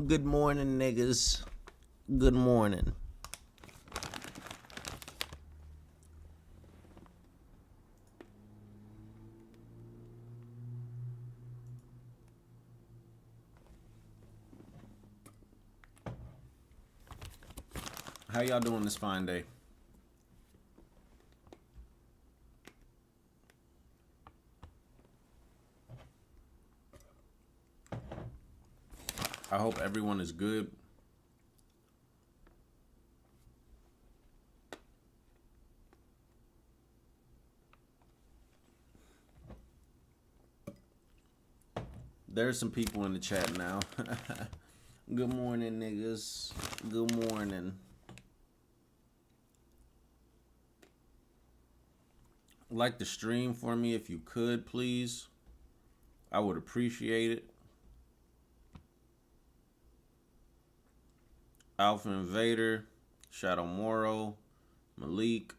Good morning, niggas. Good morning. How y'all doing this fine day? I hope everyone is good. There's some people in the chat now. Good morning, niggas. Good morning. Like the stream for me if you could, please. I would appreciate it. Alpha Invader, Shadow Moro, Malik,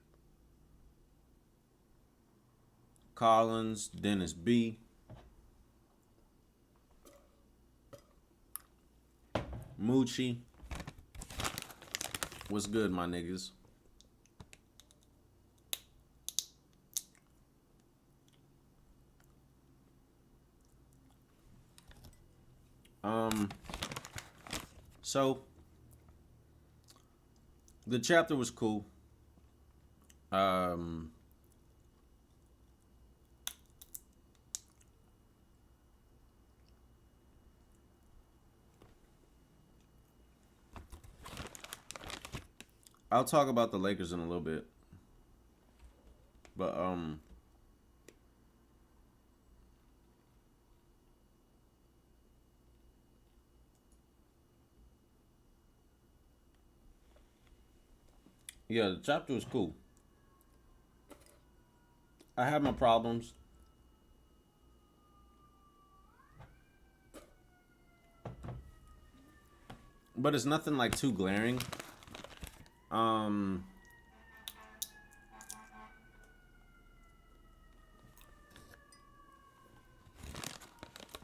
Collins, Dennis B, Moochie. What's good, my niggas? So the chapter was cool. I'll talk about the Lakers in a little bit. But yeah, the chapter was cool. I have my problems. But it's nothing like too glaring.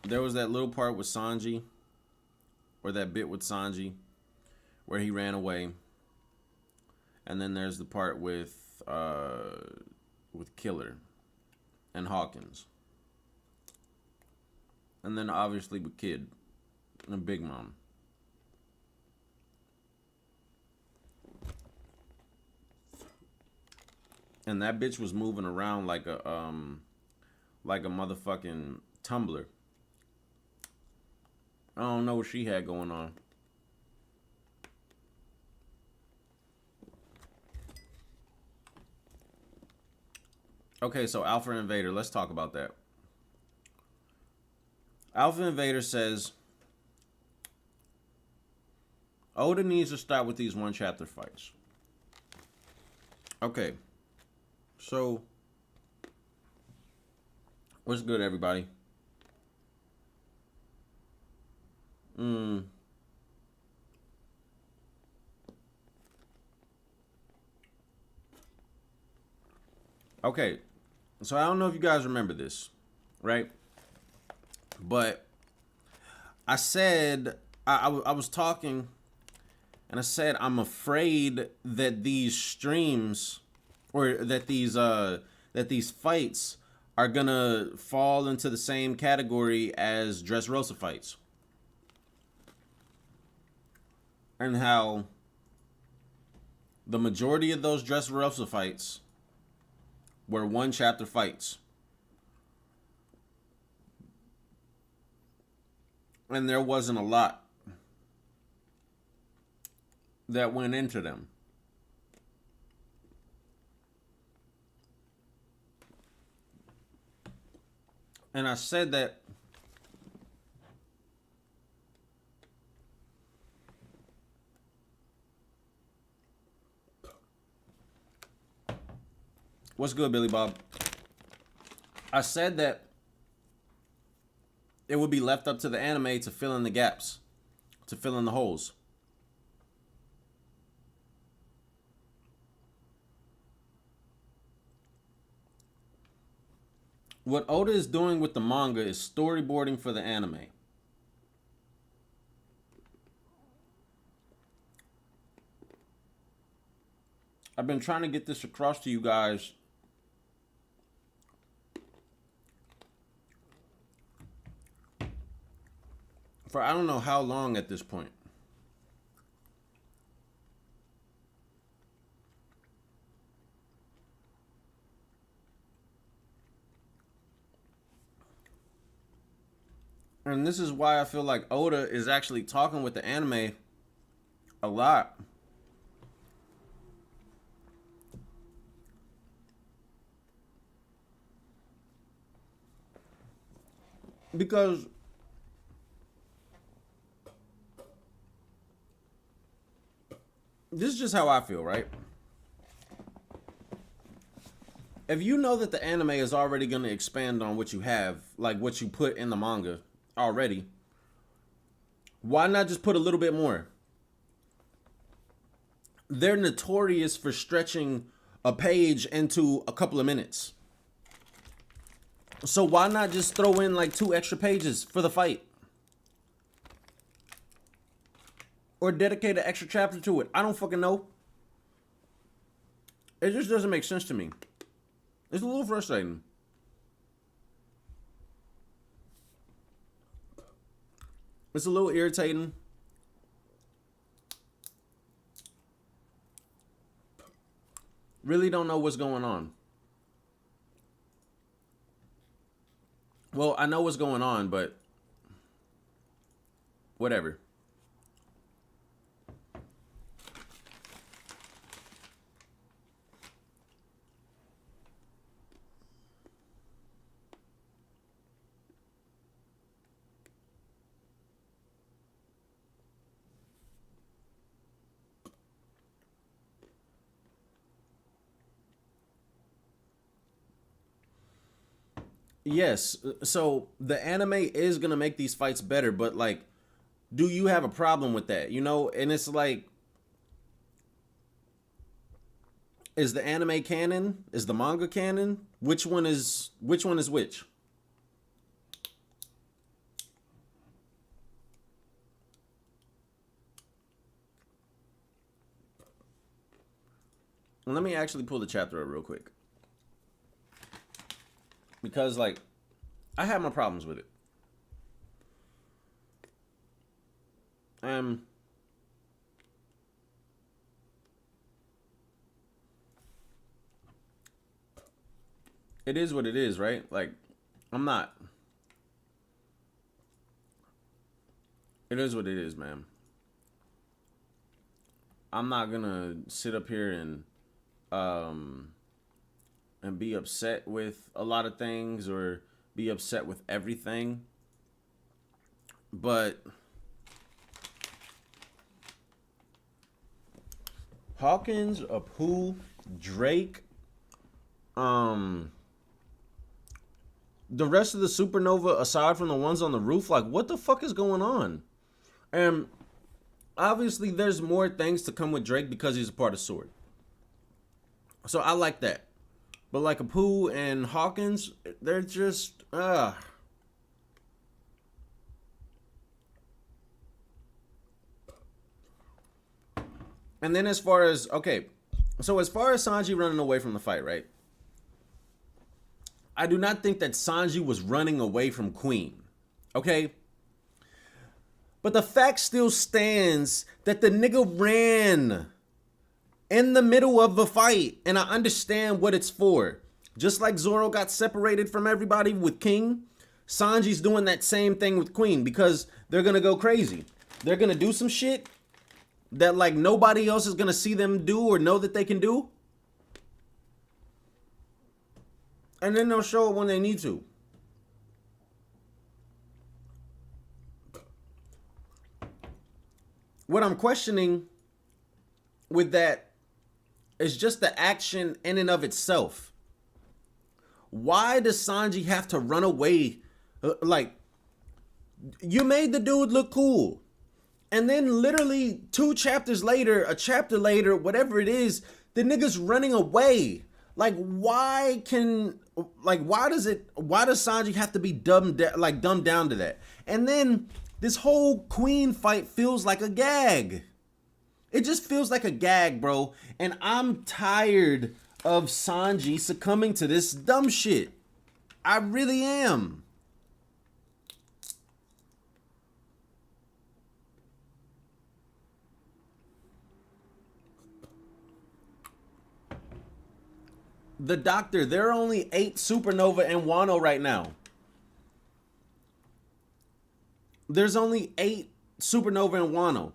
There was that little part with Sanji, or that bit with Sanji, where he ran away. And then there's the part with Killer and Hawkins. And then obviously with Kid and Big Mom. And that bitch was moving around like a motherfucking tumbler. I don't know what she had going on. Okay, so Alpha Invader, let's talk about that. Alpha Invader says Oda needs to start with these one chapter fights. Okay. So what's good, everybody? Okay. So I don't know if you guys remember this, right? But I said I was talking, and I said I'm afraid that these streams, or that these fights are gonna fall into the same category as Dressrosa fights, and how the majority of those Dressrosa fights were one chapter fights. And there wasn't a lot that went into them. And I said that what's good, Billy Bob? I said that it would be left up to the anime to fill in the gaps, to fill in the holes. What Oda is doing with the manga is storyboarding for the anime. I've been trying to get this across to you guys for I don't know how long at this point. And this is why I feel like Oda is actually talking with the anime a lot. Because this is just how I feel, right? If you know that the anime is already going to expand on what you have, like what you put in the manga already, why not just put a little bit more? They're notorious for stretching a page into a couple of minutes. So why not just throw in like 2 extra pages for the fight? Or dedicate an extra chapter to it. I don't fucking know. It just doesn't make sense to me. It's a little frustrating. It's a little irritating. Really don't know what's going on. Well, I know what's going on, but whatever. Yes, so the anime is gonna make these fights better, but like, do you have a problem with that? You know, and it's like, is the anime canon? Is the manga canon? Which one is which? Let me actually pull the chapter up real quick. Because, like, I have my problems with it. It is what it is, right? Like, I'm not. It is what it is, man. I'm not gonna sit up here and be upset with a lot of things or be upset with everything. But Hawkins, Apu, Drake, the rest of the Supernova, aside from the ones on the roof, like, what the fuck is going on? And obviously there's more things to come with Drake because he's a part of Sword. So I like that. But like Apu and Hawkins, they're just, And then as far as Sanji running away from the fight, right? I do not think that Sanji was running away from Queen, okay? But the fact still stands that the nigga ran in the middle of the fight, and I understand what it's for. Just like Zoro got separated from everybody with King, Sanji's doing that same thing with Queen because they're gonna go crazy. They're gonna do some shit that like nobody else is gonna see them do or know that they can do. And then they'll show it when they need to. What I'm questioning with that is just the action in and of itself. Why does Sanji have to run away? Like, you made the dude look cool. And then literally 2 chapters later, a chapter later, whatever it is, the nigga's running away. Like, why Like, why does Sanji have to be dumbed down to that? And then this whole queen fight feels like a gag. It just feels like a gag, bro. And I'm tired of Sanji succumbing to this dumb shit. I really am. The doctor, there are only 8 Supernova and Wano right now. There's only 8 Supernova and Wano.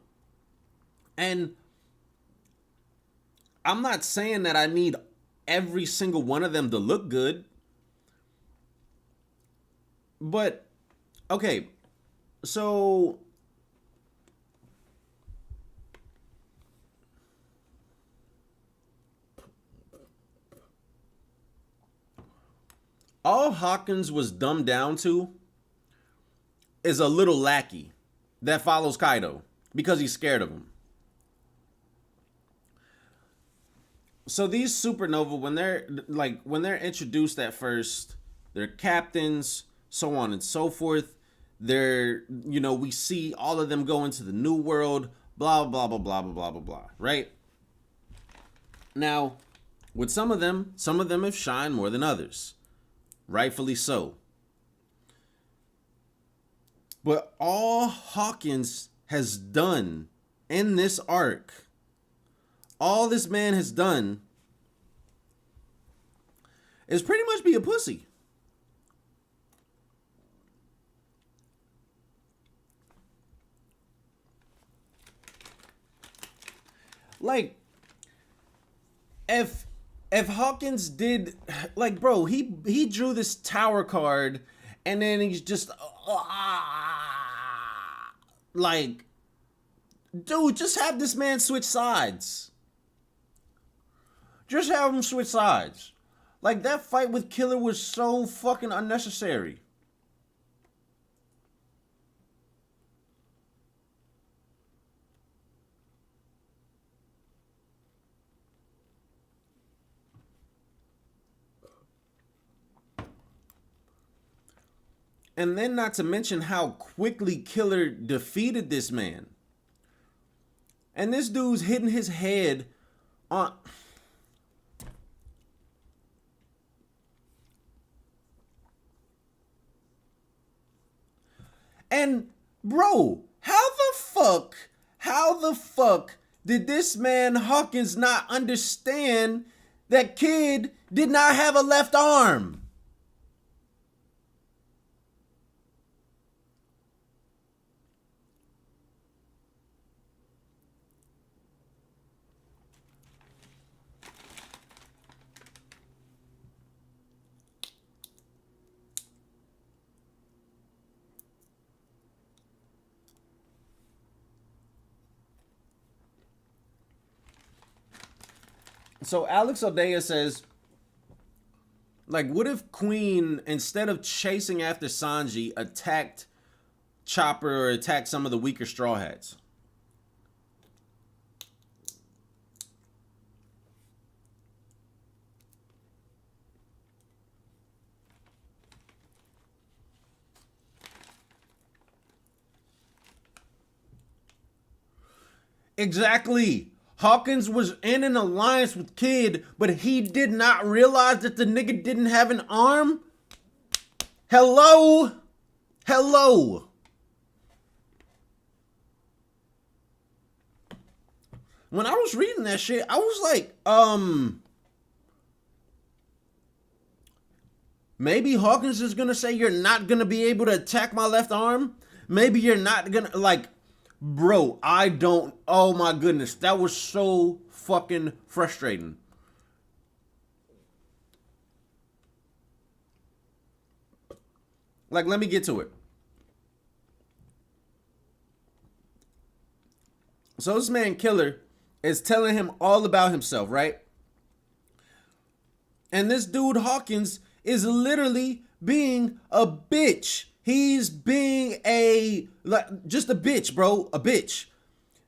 And I'm not saying that I need every single one of them to look good. But, okay, so all Hawkins was dumbed down to is a little lackey that follows Kaido because he's scared of him. So these Supernova, when they're introduced at first, they're captains, so on and so forth. They're, we see all of them go into the new world, blah, blah, blah, blah, blah, blah, blah, blah, right? Now, with some of them have shined more than others. Rightfully so. But all Hawkins has done in this arc, all this man has done is pretty much be a pussy. Like, if Hawkins did, like, bro, he drew this tower card and then he's just like, dude, just have this man switch sides. Just have him switch sides. Like, that fight with Killer was so fucking unnecessary. And then not to mention how quickly Killer defeated this man. And this dude's hitting his head on... And, bro, how the fuck did this man Hawkins not understand that Kid did not have a left arm? So Alex Odea says, like, what if Queen, instead of chasing after Sanji, attacked Chopper or attacked some of the weaker Straw Hats? Exactly. Hawkins was in an alliance with Kid, but he did not realize that the nigga didn't have an arm? Hello? Hello? When I was reading that shit, I was like, maybe Hawkins is gonna say you're not gonna be able to attack my left arm? Maybe you're not gonna, like... Bro, oh my goodness, that was so fucking frustrating. Like, let me get to it. So this man Killer is telling him all about himself, right? And this dude Hawkins is literally being a bitch. He's being just a bitch, bro. A bitch.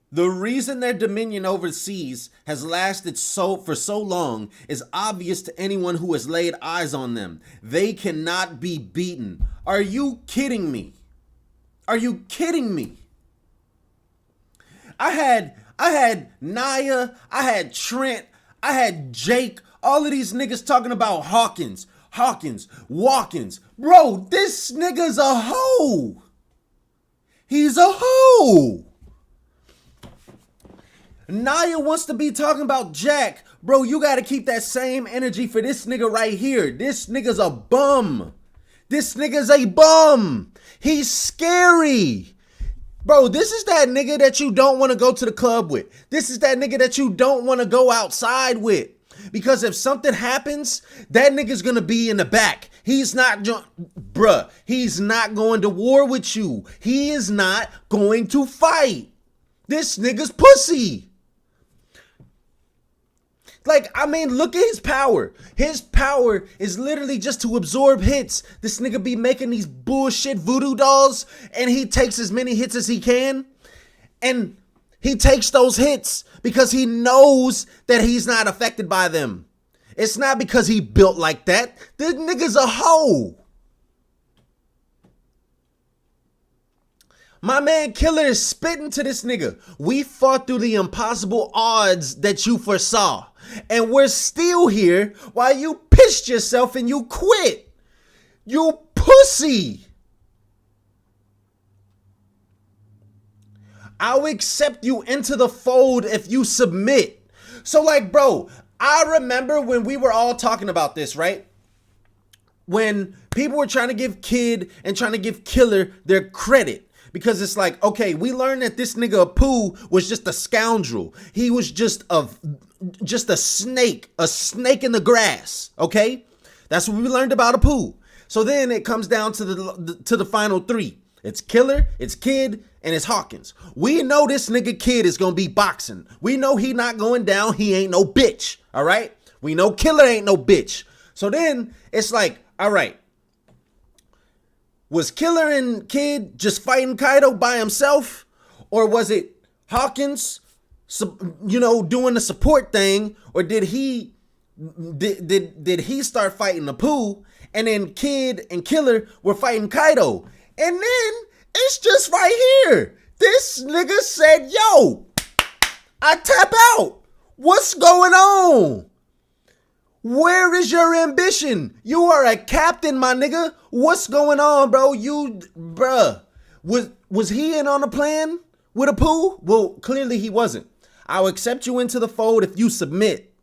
The reason their dominion overseas has lasted for so long is obvious to anyone who has laid eyes on them. They cannot be beaten. Are you kidding me? Are you kidding me? I had Naya, I had Trent, I had Jake, all of these niggas talking about Hawkins, Walkins. Bro, this nigga's a hoe. He's a hoe. Naya wants to be talking about Jack. Bro, you gotta keep that same energy for this nigga right here. This nigga's a bum. This nigga's a bum. He's scary. Bro, this is that nigga that you don't want to go to the club with. This is that nigga that you don't want to go outside with. Because if something happens, that nigga's gonna be in the back. He's not, bruh, he's not going to war with you. He is not going to fight. This nigga's pussy. Like, I mean, look at his power. His power is literally just to absorb hits. This nigga be making these bullshit voodoo dolls, and he takes as many hits as he can. And he takes those hits because he knows that he's not affected by them. It's not because he built like that. This nigga's a hoe. My man Killer is spitting to this nigga. We fought through the impossible odds that you foresaw. And we're still here while you pissed yourself and you quit. You pussy. I'll accept you into the fold if you submit. So like, bro, I remember when we were all talking about this, right? When people were trying to give Kid and trying to give Killer their credit. Because it's like, okay, we learned that this nigga Apu was just a scoundrel. He was just a snake in the grass, okay? That's what we learned about Apu. So then it comes down to the final three. It's Killer, it's Kid, and it's Hawkins. We know this nigga Kid is gonna be boxing. We know he not going down. He ain't no bitch, all right? We know Killer ain't no bitch. So then it's like, all right. Was Killer and Kid just fighting Kaido by himself? Or was it Hawkins, doing the support thing? Or did he start fighting the Pooh? And then Kid and Killer were fighting Kaido. And then it's just right here. This nigga said, yo, I tap out. What's going on? Where is your ambition? You are a captain, my nigga. What's going on, bro? Bruh. Was he in on the plan with Apu? Well, clearly he wasn't. I'll accept you into the fold if you submit.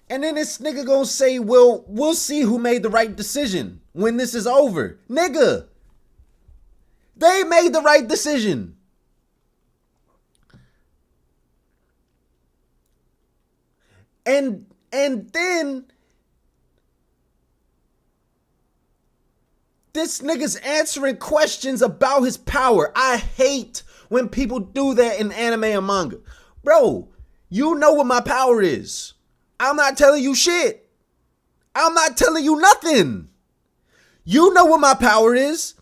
And then this nigga gonna say, well, we'll see who made the right decision when this is over. Nigga. They made the right decision. And then this nigga's answering questions about his power. I hate when people do that in anime and manga. Bro, you know what my power is. I'm not telling you shit. I'm not telling you nothing. You know what my power is.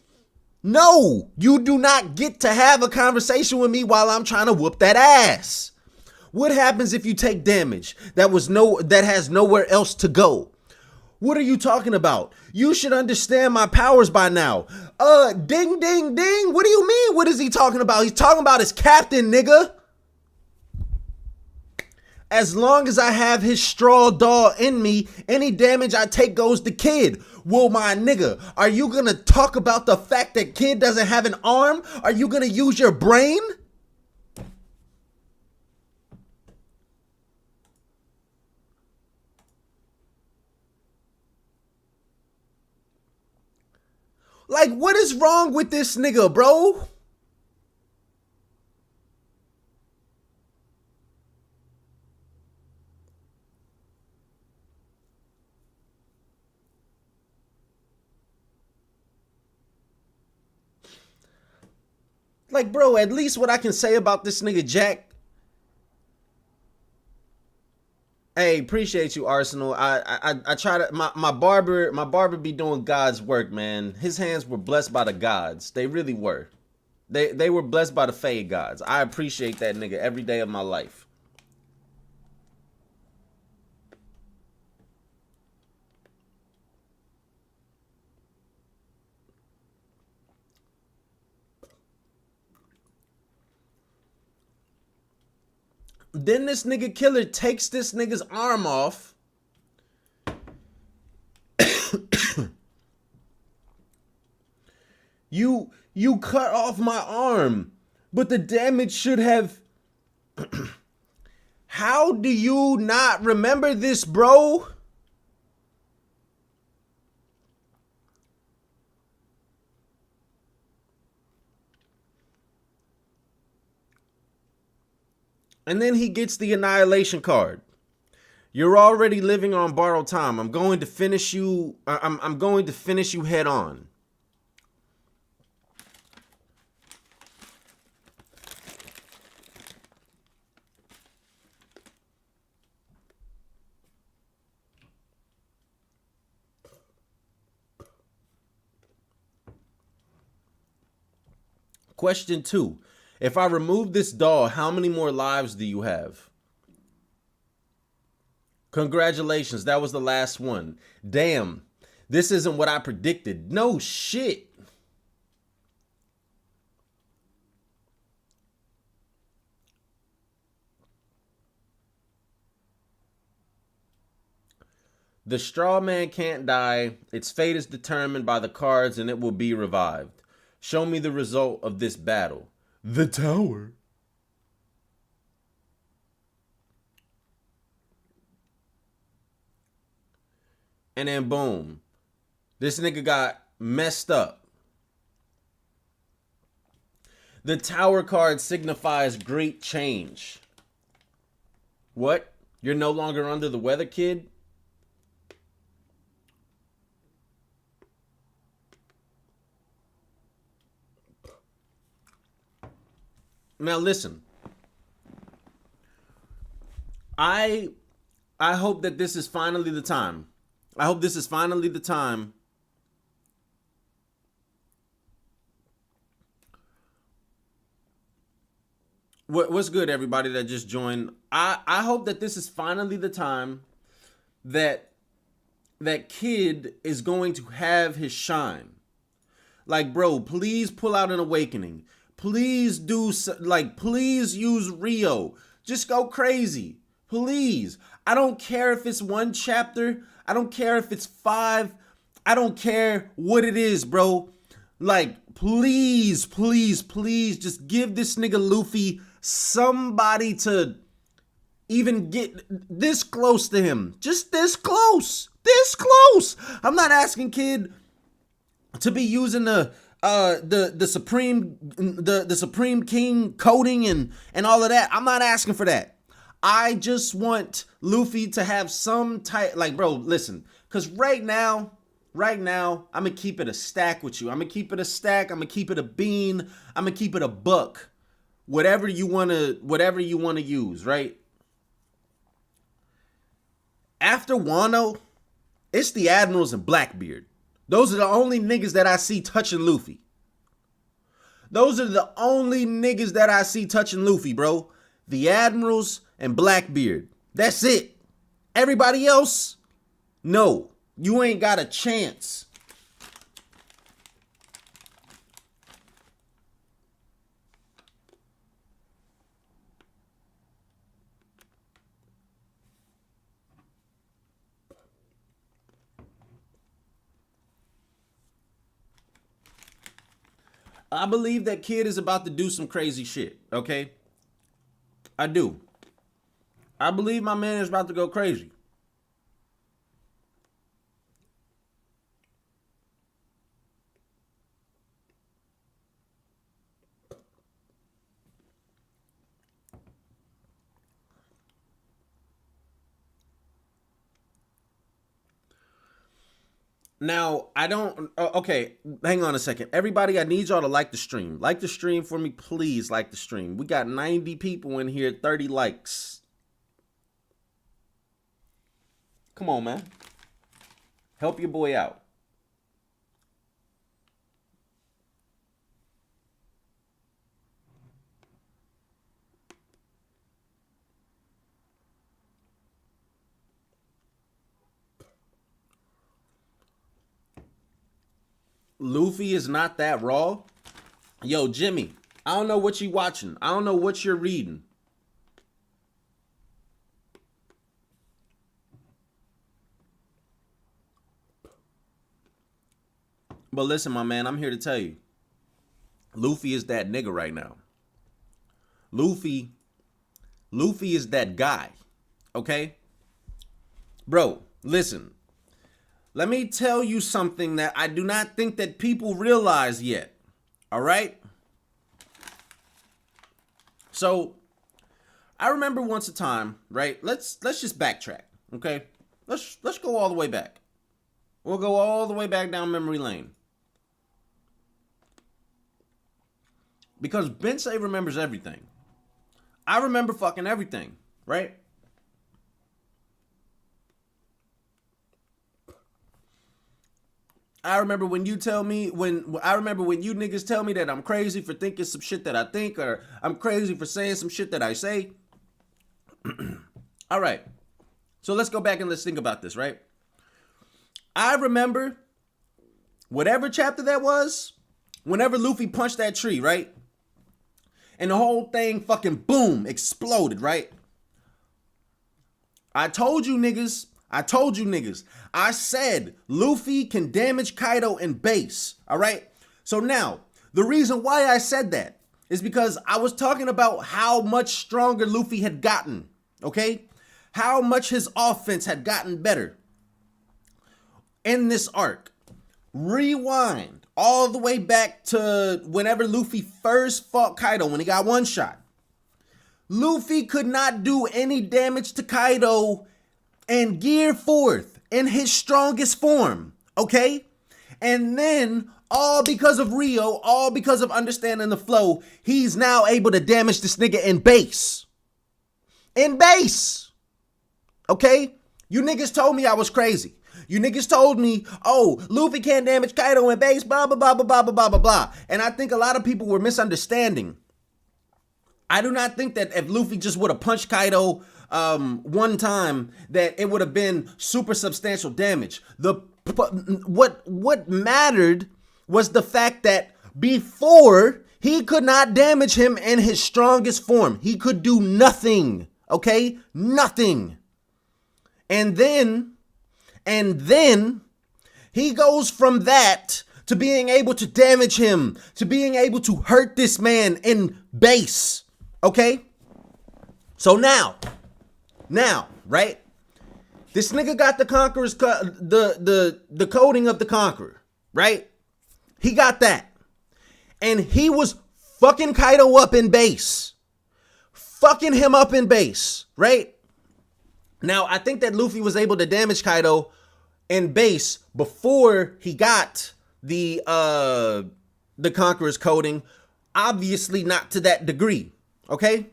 No, you do not get to have a conversation with me while I'm trying to whoop that ass. What happens if you take damage that has nowhere else to go? What are you talking about? You should understand my powers by now. Ding, ding, ding. What do you mean? What is he talking about? He's talking about his captain, nigga. As long as I have his straw doll in me, any damage I take goes to Kid. Well, my nigga, are you gonna talk about the fact that Kid doesn't have an arm? Are you gonna use your brain? Like, what is wrong with this nigga, bro? Like, bro, at least what I can say about this nigga Jack. Hey, appreciate you, Arsenal. I try to my barber be doing God's work, man. His hands were blessed by the gods. They really were. They were blessed by the Fade gods. I appreciate that nigga every day of my life. Then this nigga Killer takes this nigga's arm off. You cut off my arm, but the damage should have... How do you not remember this, bro? And then he gets the annihilation card. You're already living on borrowed time. I'm going to finish you. I'm going to finish you head on. Question 2. If I remove this doll, how many more lives do you have? Congratulations, that was the last one. Damn, this isn't what I predicted. No shit. The straw man can't die. Its fate is determined by the cards and it will be revived. Show me the result of this battle. The tower. And then boom. This nigga got messed up. The tower card signifies great change. What? You're no longer under the weather, kid? Now listen, I hope that this is finally the time. I hope this is finally the time what's good, everybody that just joined. I hope that this is finally the time that kid is going to have his shine. Like, bro, please pull out an awakening. Please do, like, please use Rio. Just go crazy. Please. I don't care if it's 1 chapter. I don't care if it's 5. I don't care what it is, bro. Like, please, please, please just give this nigga Luffy somebody to even get this close to him. Just this close. This close. I'm not asking kid to be using the Supreme King coding and all of that. I'm not asking for that. I just want Luffy to have some type, like, bro, listen, because right now, I'm gonna keep it a stack with you. I'm gonna keep it a stack. I'm gonna keep it a bean. I'm gonna keep it a buck. Whatever you wanna use, right? After Wano, it's the Admirals and Blackbeard. Those are the only niggas that I see touching Luffy. Those are the only niggas that I see touching Luffy, bro. The Admirals and Blackbeard. That's it. Everybody else, no. You ain't got a chance. I believe that kid is about to do some crazy shit, okay? I do. I believe my man is about to go crazy. Now, I don't... okay, hang on a second. Everybody, I need y'all to like the stream. Like the stream for me, please. Like the stream. We got 90 people in here, 30 likes. Come on, man. Help your boy out. Luffy is not that raw. Yo, Jimmy, I don't know what you watching. I don't know what you're reading. But listen, my man, I'm here to tell you. Luffy is that nigga right now. Luffy is that guy. Okay? Bro, listen. Let me tell you something that I do not think that people realize yet. All right? So, I remember once a time, right? Let's just backtrack, okay? Let's go all the way back. We'll go all the way back down memory lane. Because Bensei remembers everything. I remember fucking everything, right? I remember when you tell me, I remember when you niggas tell me that I'm crazy for thinking some shit that I think, or I'm crazy for saying some shit that I say. All right. So let's go back and let's think about this, right? I remember whatever chapter that was, whenever Luffy punched that tree, right? And the whole thing fucking boom, exploded, right? I told you niggas. I said Luffy can damage Kaido in base, all right? So now, the reason why I said that is because I was talking about how much stronger Luffy had gotten, okay? How much his offense had gotten better in this arc. Rewind all the way back to whenever Luffy first fought Kaido when he got one shot. Luffy could not do any damage to Kaido and Gear 4th in his strongest form, okay? And then, all because of Rio, all because of understanding the flow, he's now able to damage this nigga in base. In base! Okay? You niggas told me I was crazy. You niggas told me, oh, Luffy can't damage Kaido in base, blah, blah, blah, blah, blah, blah, blah, blah. And I think a lot of people were misunderstanding. I do not think that if Luffy just would have punched Kaido one time, that it would have been super substantial damage. What mattered was the fact that before, he could not damage him in his strongest form. He could do nothing, okay? Nothing. And then he goes from that to being able to damage him, to being able to hurt this man in base, okay? So now, right? This nigga got the Conqueror's, the coding of the Conqueror, right? He got that. And he was fucking Kaido up in base. Fucking him up in base, right? Now, I think that Luffy was able to damage Kaido in base before he got the Conqueror's coding. Obviously not to that degree, okay?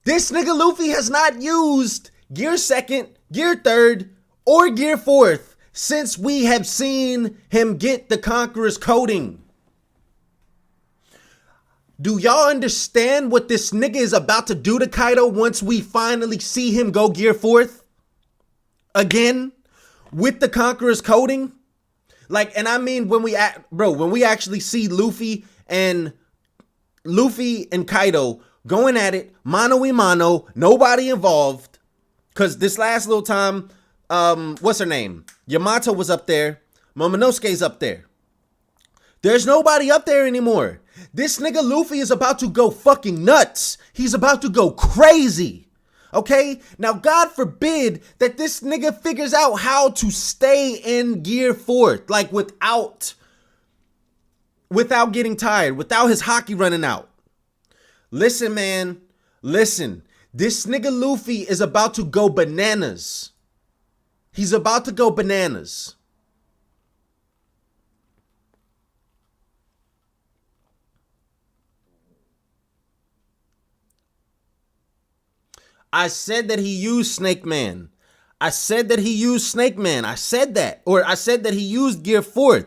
This nigga Luffy has not used Gear 2nd, Gear 3rd, or Gear 4th since we have seen him get the Conqueror's coding. Do y'all understand what this nigga is about to do to Kaido once we finally see him go Gear 4th? Again? With the Conqueror's coding? Like, and I mean when we actually see Luffy and Kaido going at it, mano-a-mano, nobody involved. Cause this last little time, what's her name? Yamato was up there. Momonosuke's up there. There's nobody up there anymore. This nigga Luffy is about to go fucking nuts. He's about to go crazy. Okay? Now, God forbid that this nigga figures out how to stay in Gear 4th. Like, without getting tired. Without his Haki running out. Listen, man. Listen. This nigga Luffy is about to go bananas. He's about to go bananas. I said that he used Snake Man. I said that he used Snake Man. I said that. Or I said that he used Gear 4th.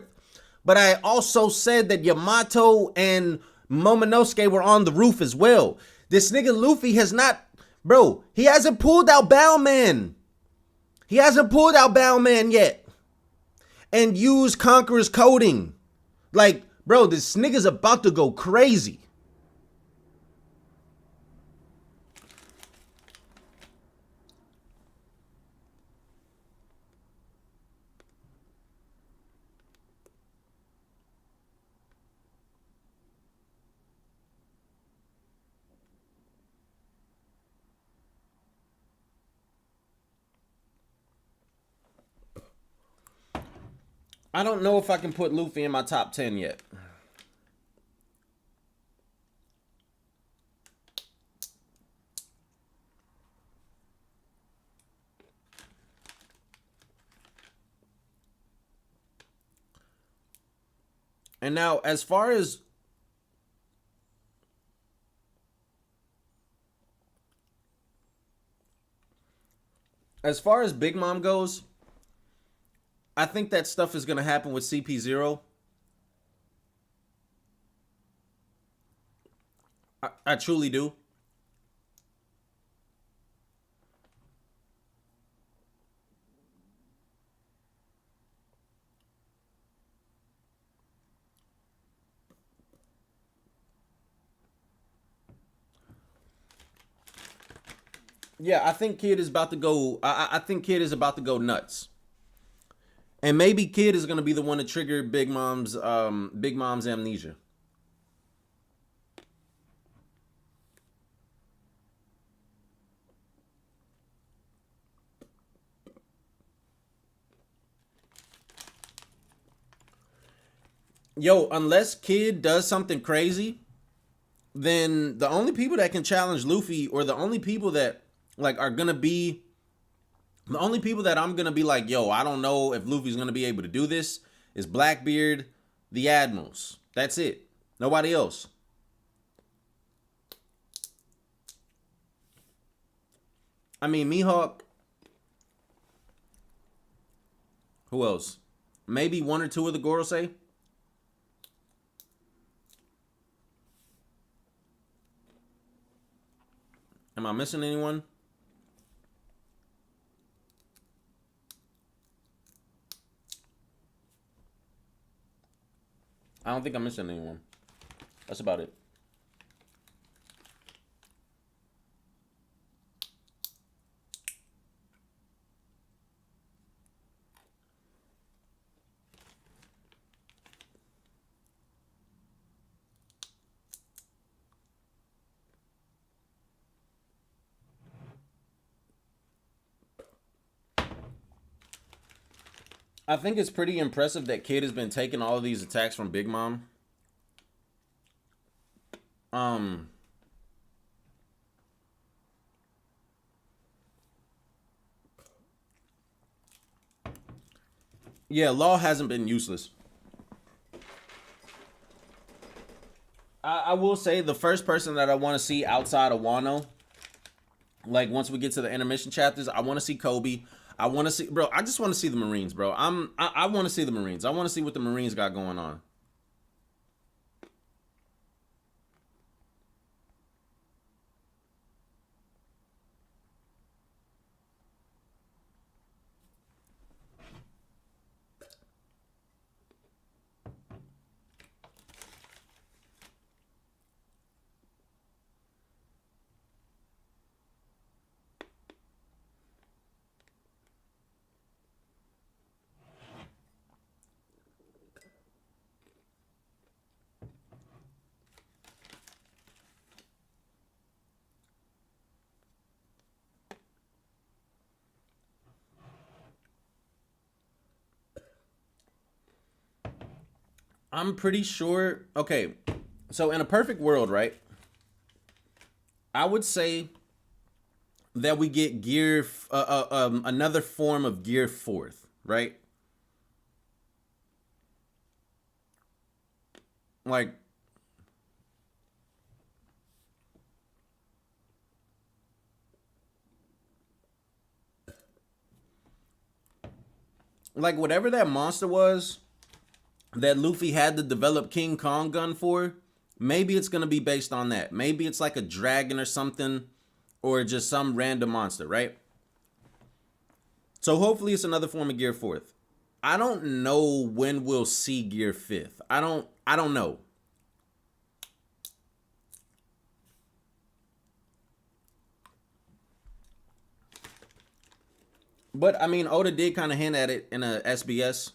But I also said that Yamato and Momonosuke were on the roof as well. This nigga Luffy has not... Bro, he hasn't pulled out Bowman. He hasn't pulled out Bowman yet. and use Conqueror's coding. Like, bro, this nigga's about to go crazy. I don't know if I can put Luffy in my top 10 yet. And now, as far as Big Mom goes, I think that stuff is going to happen with CP0. I truly do. Yeah, I think Kid is about to go. I think Kid is about to go nuts. And maybe Kid is gonna be the one to trigger Big Mom's amnesia. Yo, unless Kid does something crazy, then the only people that can challenge Luffy, or the only people that like are gonna be the only people that I'm gonna be like, yo, I don't know if Luffy's gonna be able to do this, is Blackbeard, the Admirals. That's it. Nobody else. I mean, Mihawk. Who else? Maybe one or two of the Gorosei. Am I missing anyone? I don't think I'm missing anyone. That's about it. I think it's pretty impressive that Kid has been taking all of these attacks from Big Mom. Yeah, Law hasn't been useless. I will say the first person that I want to see outside of Wano, like once we get to the intermission chapters, I want to see Kobe. I want to see, bro. I just want to see the Marines, bro. I want to see the Marines. I want to see what the Marines got going on. I'm pretty sure. Okay, so in a perfect world, right? I would say that we get gear, another form of gear fourth, right? Like, whatever that monster was that Luffy had to develop King Kong gun for, maybe it's gonna be based on that. Maybe it's like a dragon or something, or just some random monster, right? So hopefully it's another form of gear fourth. I don't know when we'll see Gear 5th. I don't know. But I mean, Oda did kind of hint at it in a SBS.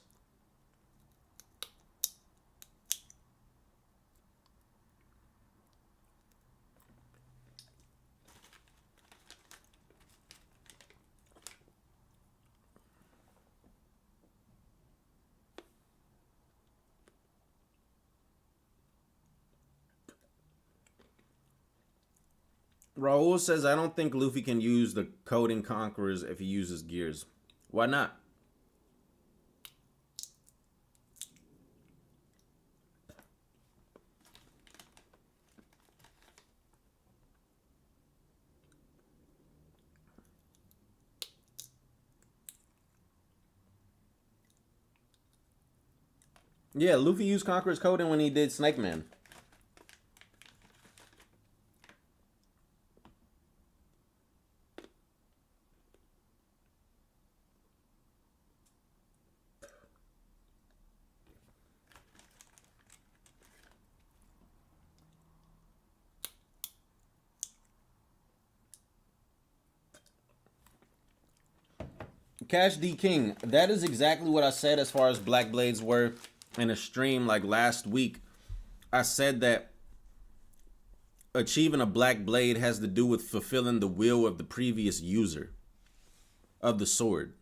Raul says, I don't think Luffy can use the coding conquerors if he uses gears. Why not? Yeah, Luffy used Conqueror's coding when he did Snake Man. Cash D King, that is exactly what I said as far as Black Blades were in a stream like last week. I said that achieving a Black Blade has to do with fulfilling the will of the previous user of the sword.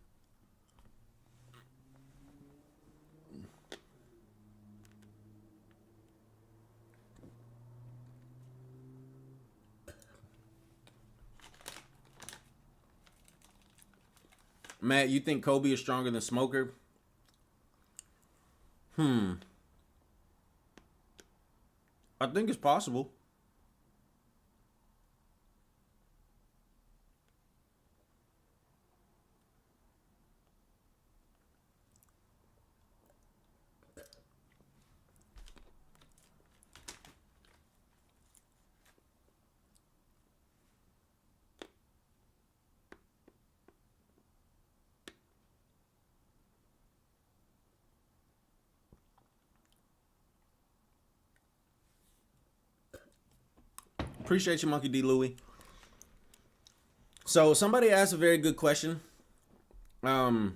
Matt, you think Kobe is stronger than Smoker? I think it's possible. Appreciate you, Monkey D. Louie. So somebody asked a very good question. Black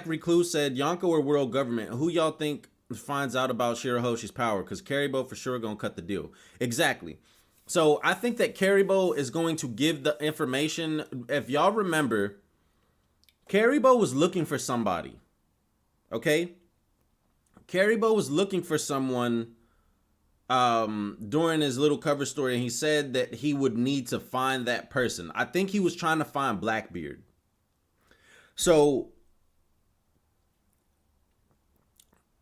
Recluse said, Yonko or world government, who y'all think finds out about Shirahoshi's power? Because Caribou for sure gonna cut the deal. Exactly. So I think that Caribou is going to give the information. If y'all remember, Caribou was looking for somebody. Okay? Caribou was looking for someone during his little cover story, and he said that he would need to find that person. I think he was trying to find Blackbeard. So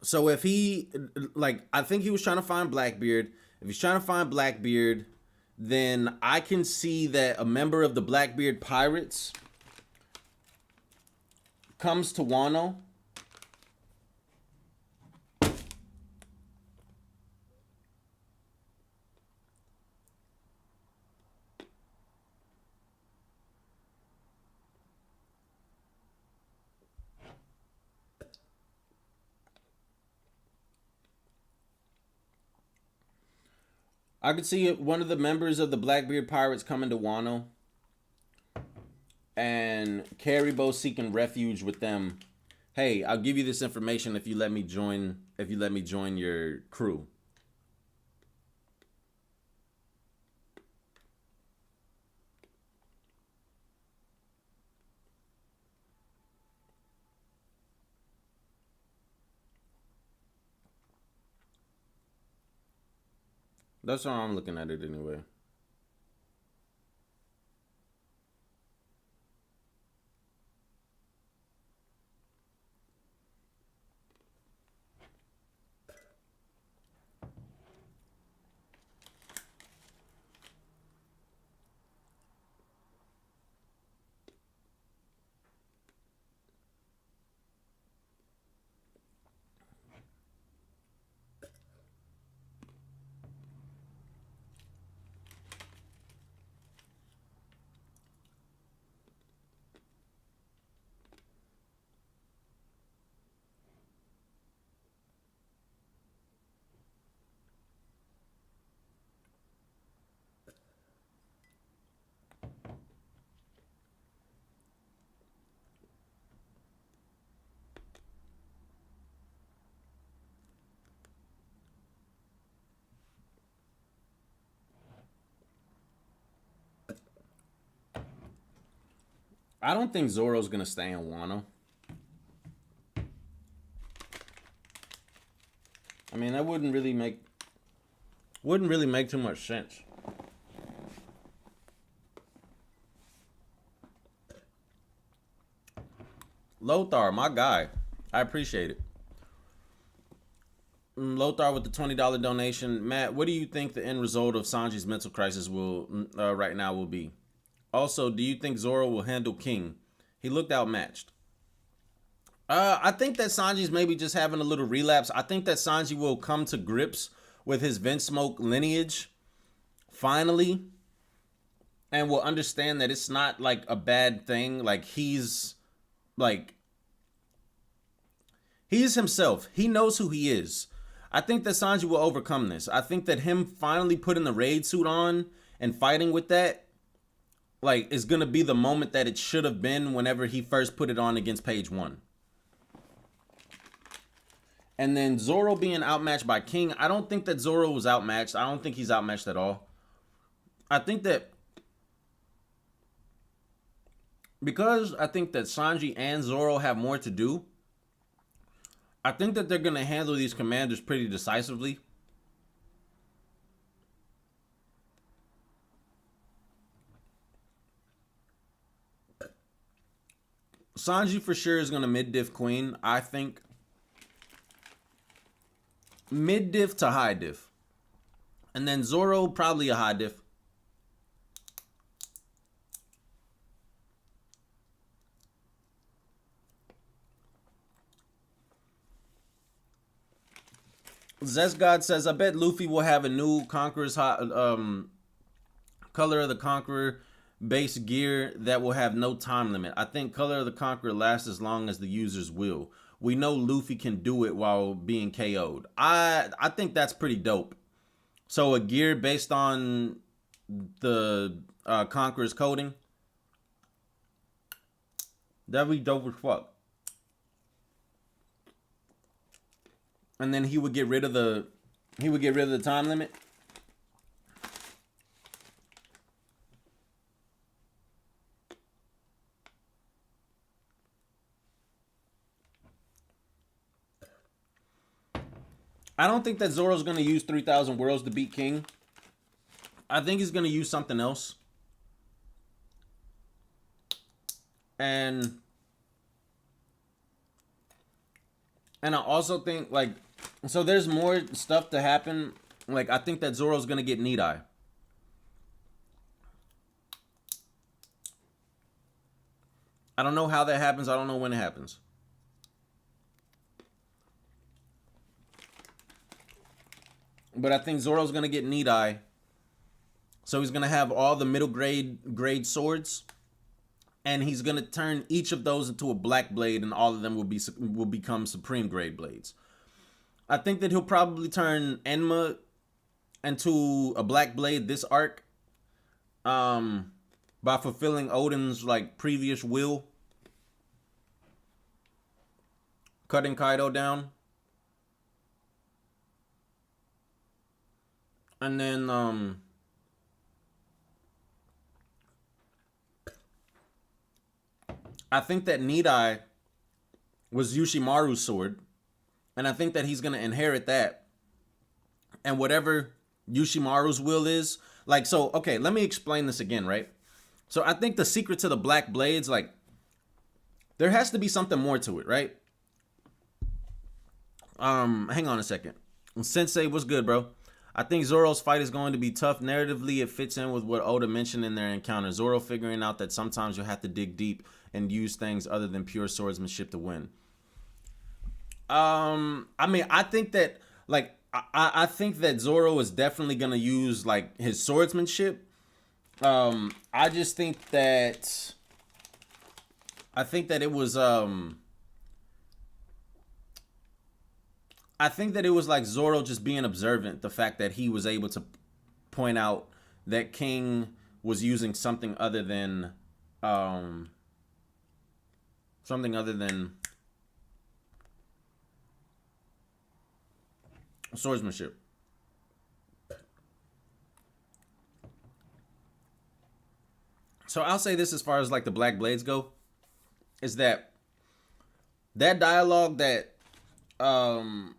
if he, like, I think he was trying to find Blackbeard. If he's trying to find Blackbeard, then I can see that a member of the Blackbeard Pirates comes to Wano. I could see one of the members of the Blackbeard Pirates coming to Wano, and Caribou seeking refuge with them. Hey, I'll give you this information if you let me join. If you let me join your crew. That's how I'm looking at it anyway. I don't think Zoro's gonna stay in Wano. I mean, that wouldn't really make too much sense. Lothar, my guy, I appreciate it. Lothar with the $20 donation. Matt, what do you think the end result of Sanji's mental crisis will right now will be? Also, do you think Zoro will handle King? He looked outmatched. I think that Sanji's maybe just having a little relapse. I think that Sanji will come to grips with his Vinsmoke lineage finally, and will understand that it's not like a bad thing. Like he's himself. He knows who he is. I think that Sanji will overcome this. I think that him finally putting the raid suit on and fighting with that, like, is gonna be the moment that it should have been whenever he first put it on against Page 1. And then Zoro being outmatched by King, I don't think that Zoro was outmatched. I don't think he's outmatched at all. I think that because I think that Sanji and Zoro have more to do, I think that they're going to handle these commanders pretty decisively. Sanji for sure is going to mid-diff Queen. I think mid-diff to high-diff. And then Zoro, probably a high-diff. Zesgod says, I bet Luffy will have a new Conqueror's Color of the Conqueror base gear that will have no time limit. I think Color of the Conqueror lasts as long as the user's will. We know Luffy can do it while being KO'd. I think that's pretty dope. So a gear based on the Conqueror's coding, that'd be dope as fuck. And then he would get rid of the time limit. I don't think that Zoro's going to use 3,000 worlds to beat King. I think he's going to use something else. And I also think, like, so there's more stuff to happen. Like, I think that Zoro's going to get Need Eye. I don't know how that happens. I don't know when it happens. But I think Zoro's going to get Need Eye. So he's going to have all the middle grade swords. And he's going to turn each of those into a black blade. And all of them will become supreme grade blades. I think that he'll probably turn Enma into a black blade this arc. By fulfilling Odin's, like, previous will. Cutting Kaido down. And then, I think that Need Eye was Yoshimaru's sword. And I think that he's going to inherit that. And whatever Yoshimaru's will is. Like, so, okay, let me explain this again, right? So I think the secret to the black blades, like, there has to be something more to it, right? Hang on a second. Sensei, what's good, bro? I think Zoro's fight is going to be tough. Narratively, it fits in with what Oda mentioned in their encounter. Zoro figuring out that sometimes you'll have to dig deep and use things other than pure swordsmanship to win. I mean, I think that, like, I think that Zoro is definitely gonna use, like, his swordsmanship. I just think that it was I think that it was like Zoro just being observant. The fact that he was able to point out that King was using something other than swordsmanship. So I'll say this as far as like the Black Blades go, is that that dialogue that that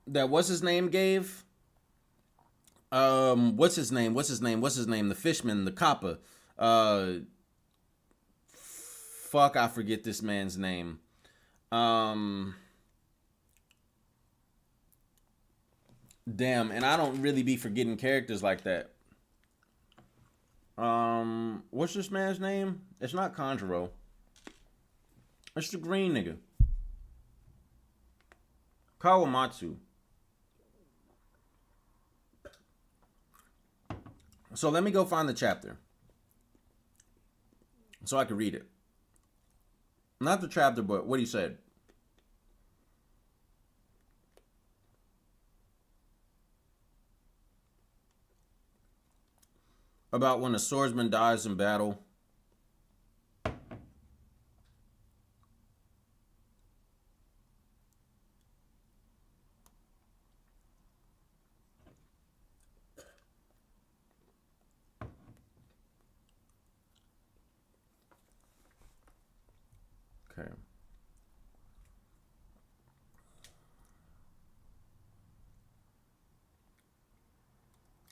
what's his name gave. What's his name? The fishman, the copper. Fuck, I forget this man's name. Damn, and I don't really be forgetting characters like that. What's this man's name? It's not Conjuro. It's the green nigga. Kawamatsu. So let me go find the chapter so I can read it. Not the chapter, but what he said. About when a swordsman dies in battle. Okay.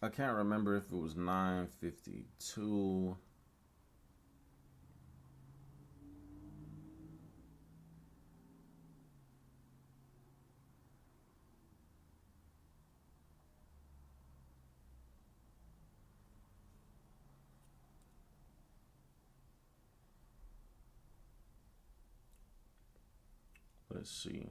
I can't remember if it was 952. Let's see.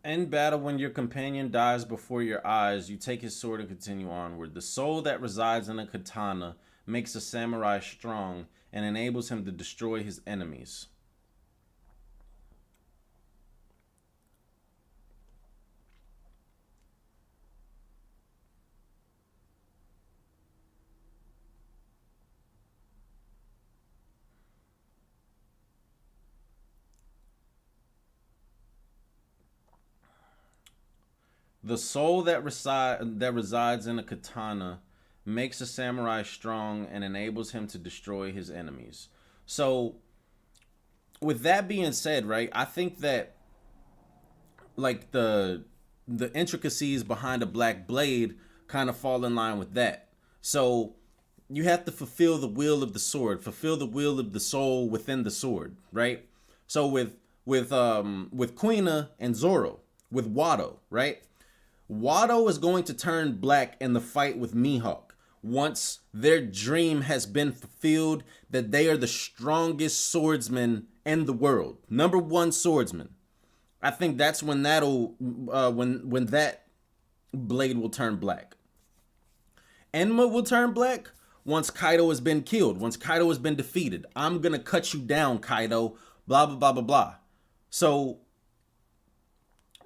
In battle, when your companion dies before your eyes, you take his sword and continue onward. The soul that resides in a katana makes a samurai strong and enables him to destroy his enemies. The soul that resides in a katana makes a samurai strong and enables him to destroy his enemies. So, with that being said, right, I think that like the intricacies behind a black blade kind of fall in line with that. So, you have to fulfill the will of the sword, fulfill the will of the soul within the sword, right? So with Kuina and Zoro, with Wado, right? Wado is going to turn black in the fight with Mihawk once their dream has been fulfilled that they are the strongest swordsman in the world. Number one swordsman. I think that's when when that blade will turn black. Enma will turn black once Kaido has been killed, once Kaido has been defeated. I'm gonna cut you down, Kaido. Blah blah blah blah blah. So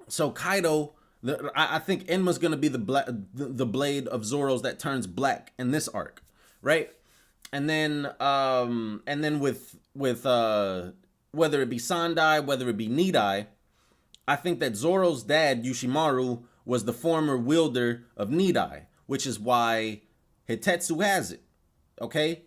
Kaido, I think Enma's gonna be the blade of Zoro's that turns black in this arc, right? And then with whether it be Sandai, whether it be Nidai, I think that Zoro's dad Yoshimaru was the former wielder of Nidai, which is why Hitetsu has it. Okay.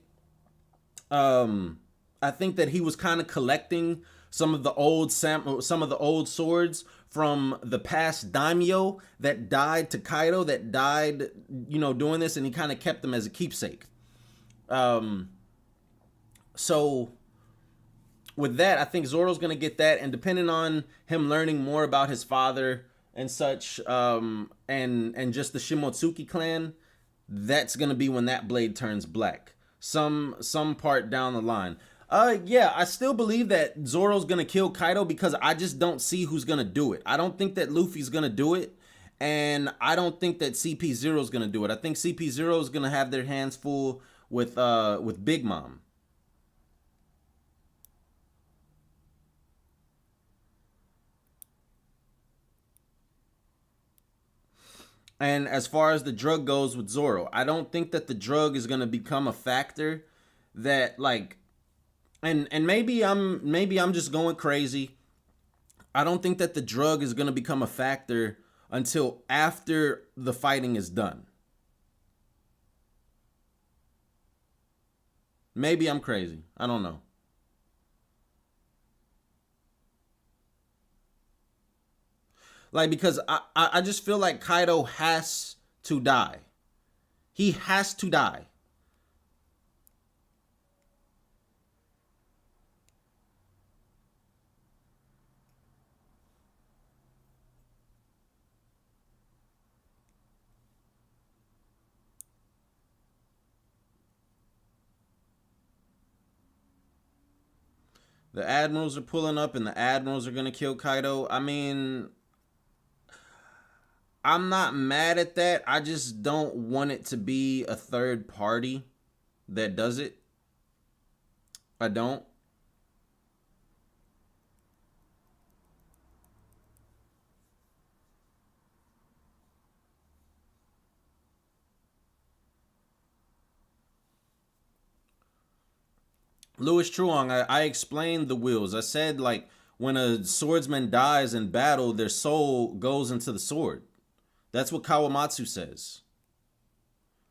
I think that he was kind of collecting some of the old swords from the past daimyo that died to Kaido, that died, doing this, and he kind of kept them as a keepsake. So with that, I think Zoro's gonna get that, and depending on him learning more about his father and such, and just the Shimotsuki clan, that's gonna be when that blade turns black. Some part down the line. Yeah, I still believe that Zoro's gonna kill Kaido because I just don't see who's gonna do it. I don't think that Luffy's gonna do it, and I don't think that CP0 is gonna do it. I think CP0 is gonna have their hands full with Big Mom. And as far as the drug goes with Zoro, I don't think that the drug is gonna become a factor that like, and maybe I'm just going crazy. I don't think that the drug is gonna become a factor until after the fighting is done. Maybe I'm crazy. I don't know. Like because I just feel like Kaido has to die. He has to die. The admirals are pulling up and the admirals are gonna kill Kaido. I mean, I'm not mad at that. I just don't want it to be a third party that does it. I don't. Louis Truong, I explained the wheels. I said like when a swordsman dies in battle, their soul goes into the sword. That's what Kawamatsu says.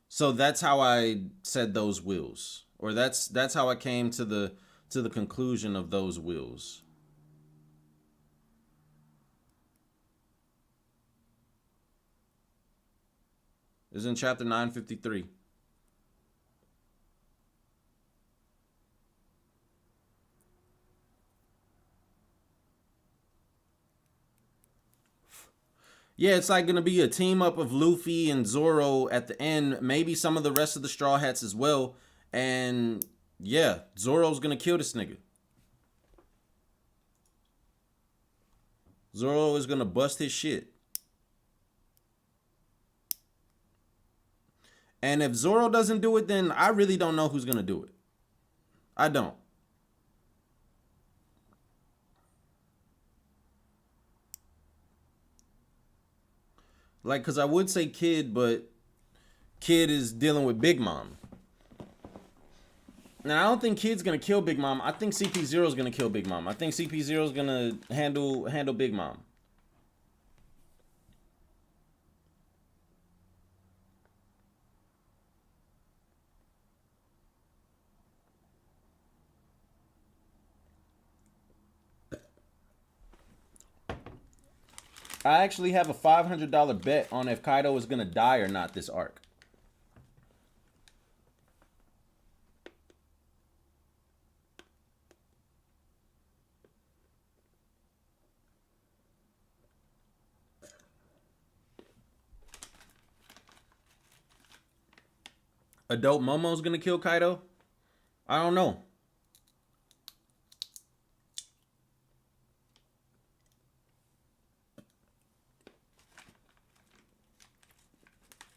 So that's how I said those wheels, or that's how I came to the conclusion of those wheels. Is in chapter 953. Yeah, it's like gonna be a team up of Luffy and Zoro at the end. Maybe some of the rest of the Straw Hats as well. And yeah, Zoro's gonna kill this nigga. Zoro is gonna bust his shit. And if Zoro doesn't do it, then I really don't know who's gonna do it. I don't. Like, cause I would say Kid, but Kid is dealing with Big Mom. Now I don't think Kid's gonna kill Big Mom. I think CP0 is gonna kill Big Mom. I think CP0 is gonna handle Big Mom. I actually have a $500 bet on if Kaido is gonna die or not this arc. Adult Momo's gonna kill Kaido? I don't know.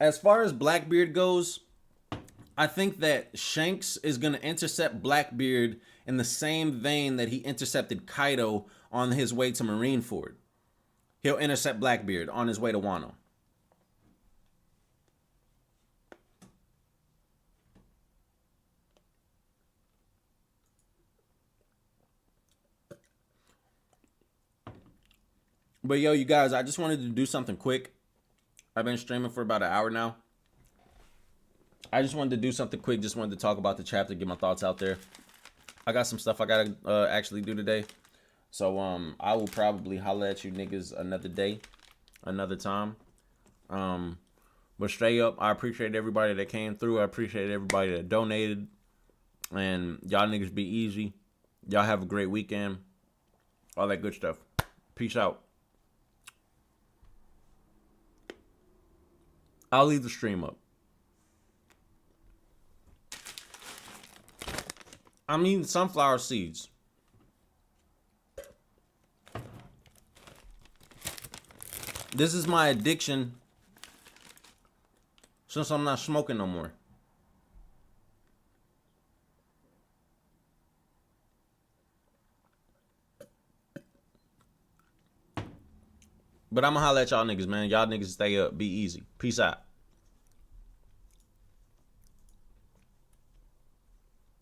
As far as Blackbeard goes, I think that Shanks is gonna intercept Blackbeard in the same vein that he intercepted Kaido on his way to Marineford. He'll intercept Blackbeard on his way to Wano. But yo, you guys, I just wanted to do something quick. I've been streaming for about an hour now. I just wanted to do something quick. Just wanted to talk about the chapter, get my thoughts out there. I got some stuff I gotta actually do today. So I will probably holler at you niggas another day, another time. But straight up, I appreciate everybody that came through. I appreciate everybody that donated. And y'all niggas be easy. Y'all have a great weekend. All that good stuff. Peace out. I'll leave the stream up. I'm eating sunflower seeds. This is my addiction since I'm not smoking no more. But I'ma holla at y'all niggas, man. Y'all niggas stay up. Be easy. Peace out.